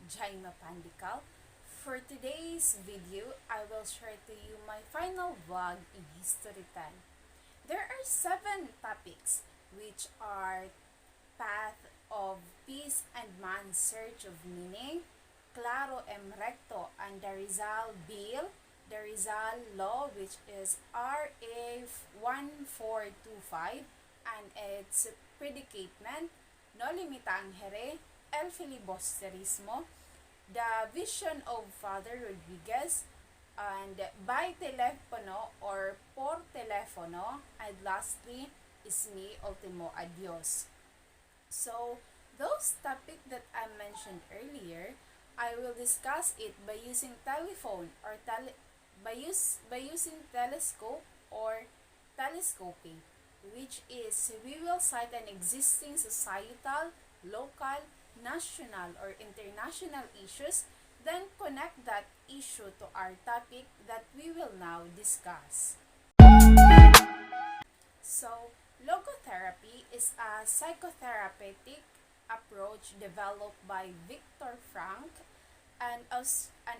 Jaima Pandical. For today's video, I will share to you my final vlog in History Time. There are 7 topics which are path of peace and man's search of meaning, claro em recto and the Rizal Bill, the Rizal Law which is RA 1425 and its predicament, no limitangere, el filibusterismo, the vision of Father Rodriguez, and by telefono or por telefono, and lastly is mi ultimo adios. So those topics that I mentioned earlier, I will discuss it by using telephone or by using telescope or telescoping, which is we will cite an existing societal, local, national, or international issues, then connect that issue to our topic that we will now discuss. So, logotherapy is a psychotherapeutic approach developed by Viktor Frankl, an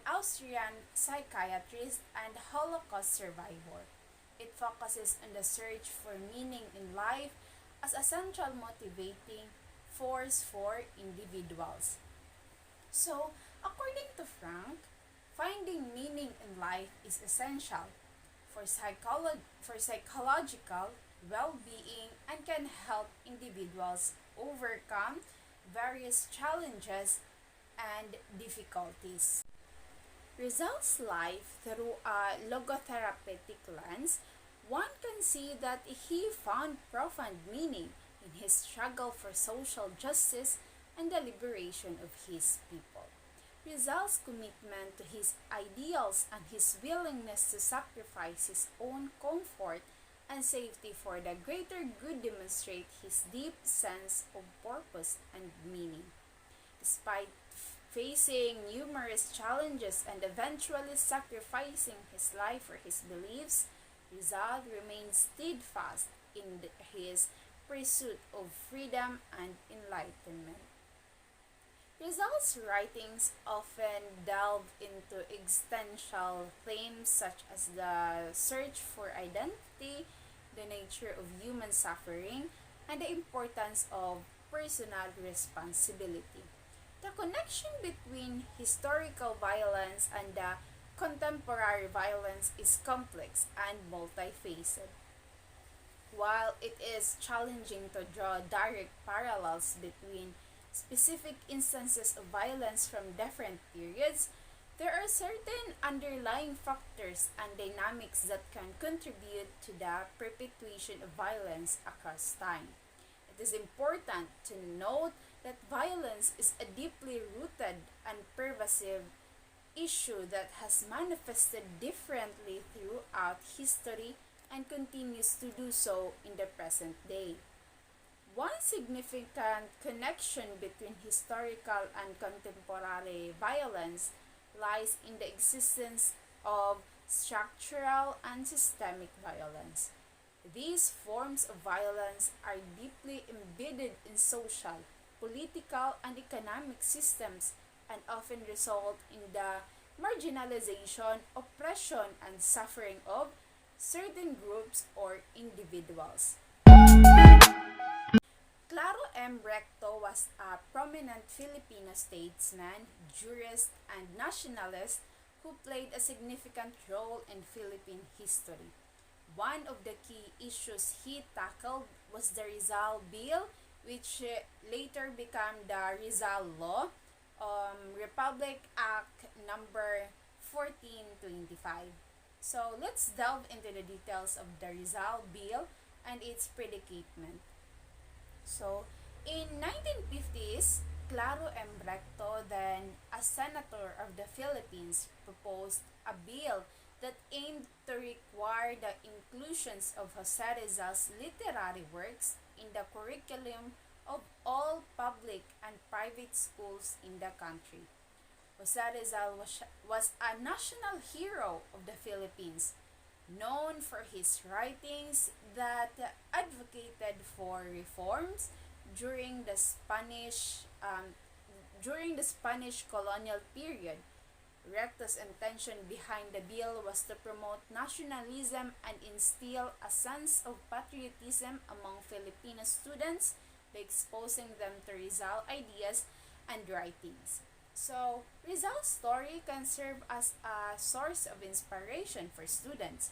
Austrian psychiatrist and Holocaust survivor. It focuses on the search for meaning in life as a central motivating force for individuals. So, according to Frank, finding meaning in life is essential for psychological well-being and can help individuals overcome various challenges and difficulties. Results life through a logotherapeutic lens, one can see that he found profound meaning in his struggle for social justice and the liberation of his people. Rizal's commitment to his ideals and his willingness to sacrifice his own comfort and safety for the greater good demonstrate his deep sense of purpose and meaning. Despite facing numerous challenges and eventually sacrificing his life for his beliefs, Rizal remained steadfast in his pursuit of freedom and enlightenment. Rizal's writings often delve into existential themes such as the search for identity, the nature of human suffering, and the importance of personal responsibility. The connection between historical violence and the contemporary violence is complex and multifaceted. While it is challenging to draw direct parallels between specific instances of violence from different periods, there are certain underlying factors and dynamics that can contribute to the perpetuation of violence across time. It is important to note that violence is a deeply rooted and pervasive issue that has manifested differently throughout history and continues to do so in the present day. One significant connection between historical and contemporary violence lies in the existence of structural and systemic violence. These forms of violence are deeply embedded in social, political, and economic systems and often result in the marginalization, oppression, and suffering of certain groups or individuals. Claro M. Recto was a prominent Filipino statesman, jurist, and nationalist who played a significant role in Philippine history. One of the key issues he tackled was the Rizal Bill, which later became the Rizal Law, Republic Act number 1425. So let's delve into the details of the Rizal Bill and its predicament. So, in 1950s, Claro M. Recto, then a senator of the Philippines, proposed a bill that aimed to require the inclusions of Jose Rizal's literary works in the curriculum of all public and private schools in the country. Jose Rizal was a national hero of the Philippines, known for his writings that advocated for reforms during the during the Spanish colonial period. Recto's intention behind the bill was to promote nationalism and instill a sense of patriotism among Filipino students by exposing them to Rizal ideas and writings. So, Rizal's story can serve as a source of inspiration for students.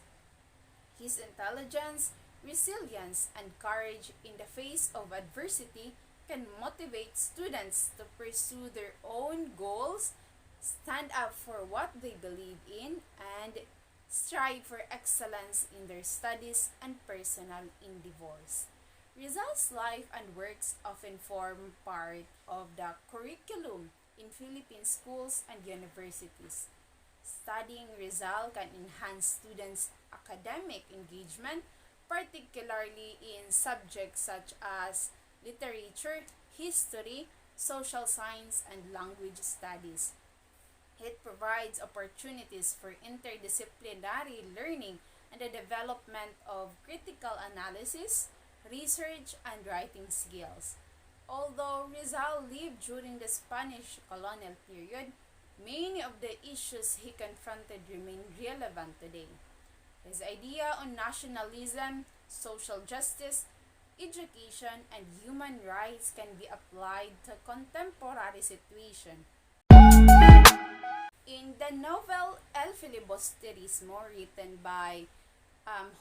His intelligence, resilience, and courage in the face of adversity can motivate students to pursue their own goals, stand up for what they believe in, and strive for excellence in their studies and personal endeavors. Rizal's life and works often form part of the curriculum in Philippine schools and universities. Studying Rizal can enhance students' academic engagement, particularly in subjects such as literature, history, social science, and language studies. It provides opportunities for interdisciplinary learning and the development of critical analysis, research, and writing skills. Although Rizal lived during the Spanish colonial period, many of the issues he confronted remain relevant today. His idea on nationalism, social justice, education, and human rights can be applied to contemporary situations. In the novel El Filibusterismo, written by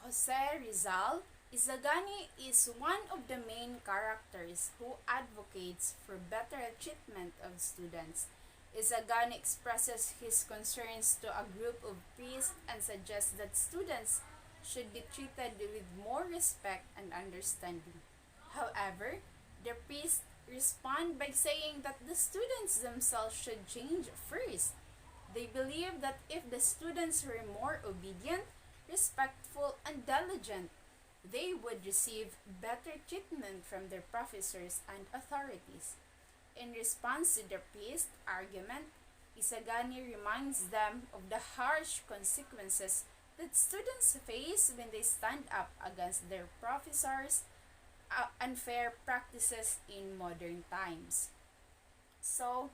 Jose Rizal, Izagani is one of the main characters who advocates for better treatment of students. Izagani expresses his concerns to a group of priests and suggests that students should be treated with more respect and understanding. However, the priests respond by saying that the students themselves should change first. They believe that if the students were more obedient, respectful, and diligent, they would receive better treatment from their professors and authorities. In response to the priest's argument, Isagani reminds them of the harsh consequences that students face when they stand up against their professors' unfair practices in modern times. So,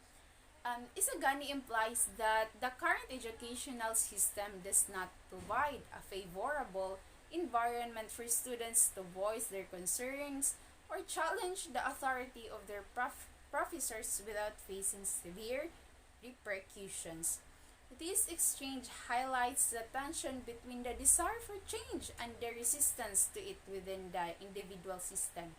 Isagani implies that the current educational system does not provide a favorable environment for students to voice their concerns or challenge the authority of their professors without facing severe repercussions. This exchange highlights the tension between the desire for change and the resistance to it within the individual system.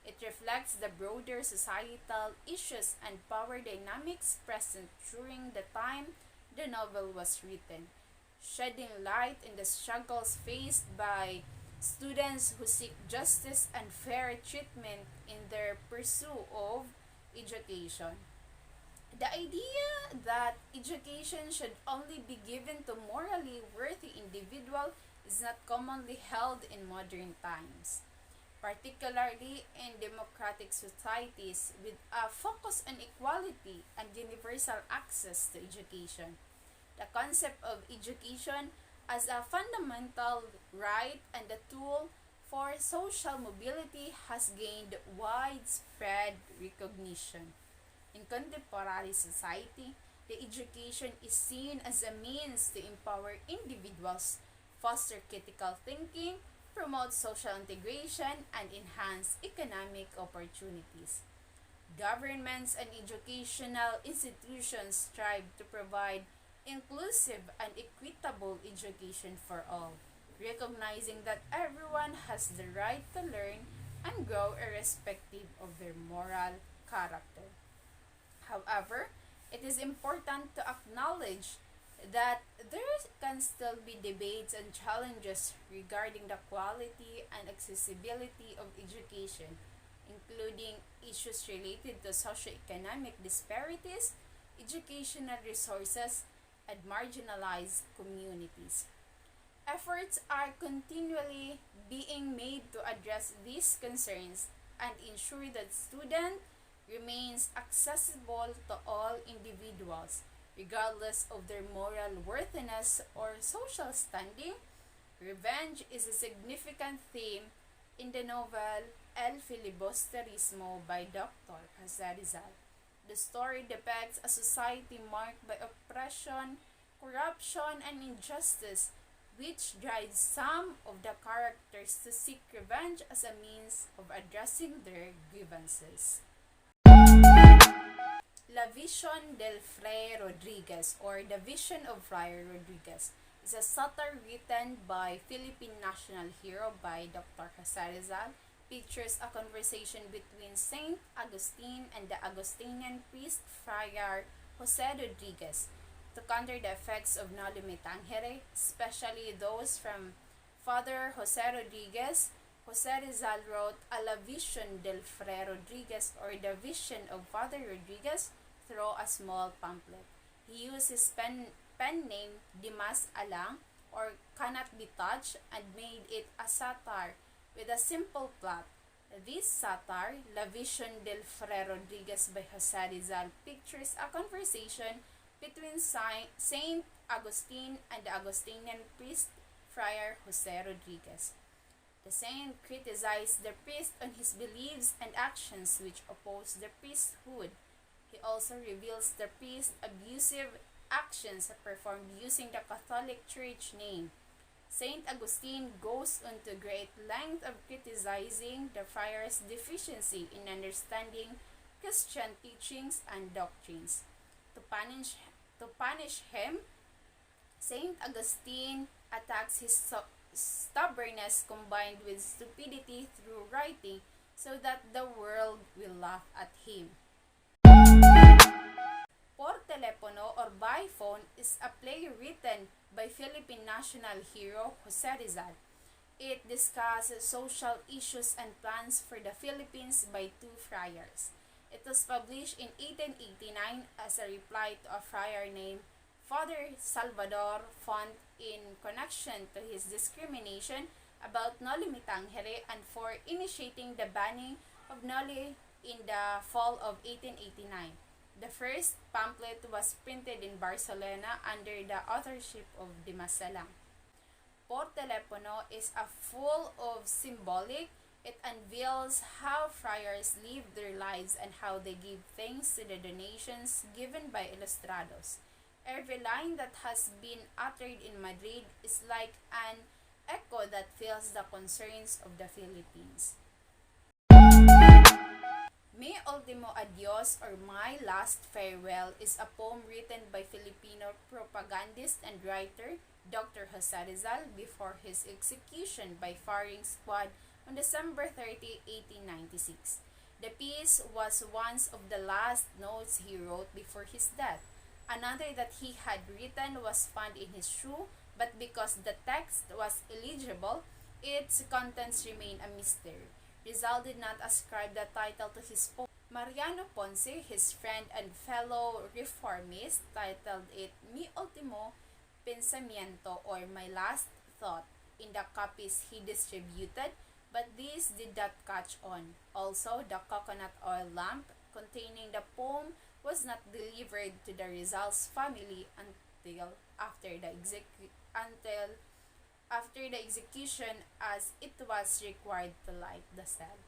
It reflects the broader societal issues and power dynamics present during the time the novel was written, shedding light on the struggles faced by students who seek justice and fair treatment in their pursuit of education. The idea that education should only be given to morally worthy individuals is not commonly held in modern times, particularly in democratic societies with a focus on equality and universal access to education. The concept of education as a fundamental right and a tool for social mobility has gained widespread recognition. In contemporary society, the education is seen as a means to empower individuals, foster critical thinking, promote social integration, and enhance economic opportunities. Governments and educational institutions strive to provide inclusive and equitable education for all, recognizing that everyone has the right to learn and grow irrespective of their moral character. However, it is important to acknowledge that there can still be debates and challenges regarding the quality and accessibility of education, including issues related to socioeconomic disparities, educational resources, and marginalized communities. Efforts are continually being made to address these concerns and ensure that student remains accessible to all individuals, regardless of their moral worthiness or social standing. Revenge is a significant theme in the novel El Filibusterismo by Dr. Jose Rizal. The story depicts a society marked by oppression, corruption, and injustice, which drives some of the characters to seek revenge as a means of addressing their grievances. La Vision del Fray Rodriguez, or The Vision of Friar Rodriguez, is a satire written by Philippine national hero by Dr. Jose Rizal. Pictures a conversation between Saint Augustine and the Augustinian priest Friar Jose Rodriguez to counter the effects of Noli Me Tangere, especially those from Father Jose Rodriguez. Jose Rizal wrote A La Vision del Fray Rodriguez, or The Vision of Father Rodriguez, through a small pamphlet. He used his pen name Dimas Alang, or Cannot Be Touched, and made it a satire with a simple plot. This satire, La Vision del Fray Rodriguez by Jose Rizal, pictures a conversation between Saint Augustine and the Augustinian priest Friar Jose Rodriguez. The saint criticized the priest on his beliefs and actions which oppose the priesthood. He also reveals the priest's abusive actions performed using the Catholic Church name. Saint Augustine goes into great length of criticizing the friar's deficiency in understanding Christian teachings and doctrines. To punish him, Saint Augustine attacks his stubbornness combined with stupidity through writing so that the world will laugh at him. Por Telepono, or By Phone, is a play written by Philippine national hero Jose Rizal. It discusses social issues and plans for the Philippines by two friars. It was published in 1889 as a reply to a friar named Father Salvador Font in connection to his discrimination about Noli Me Tangere and for initiating the banning of Noli in the fall of 1889. The first pamphlet was printed in Barcelona under the authorship of Dimas Alang. Por Telepono is full of symbolic. It unveils how friars live their lives and how they give thanks to the donations given by ilustrados. Every line that has been uttered in Madrid is like an echo that fills the concerns of the Philippines. Mi Ultimo Adios, or My Last Farewell, is a poem written by Filipino propagandist and writer Dr. Jose Rizal before his execution by firing squad on December 30, 1896. The piece was one of the last notes he wrote before his death. Another that he had written was found in his shoe, but because the text was illegible, its contents remain a mystery. Rizal did not ascribe the title to his poem. Mariano Ponce, his friend and fellow reformist, titled it Mi Ultimo Pensamiento, or My Last Thought, in the copies he distributed, but these did not catch on. Also, the coconut oil lamp containing the poem was not delivered to the Rizal's family until after the execution, as it was required to light the cell.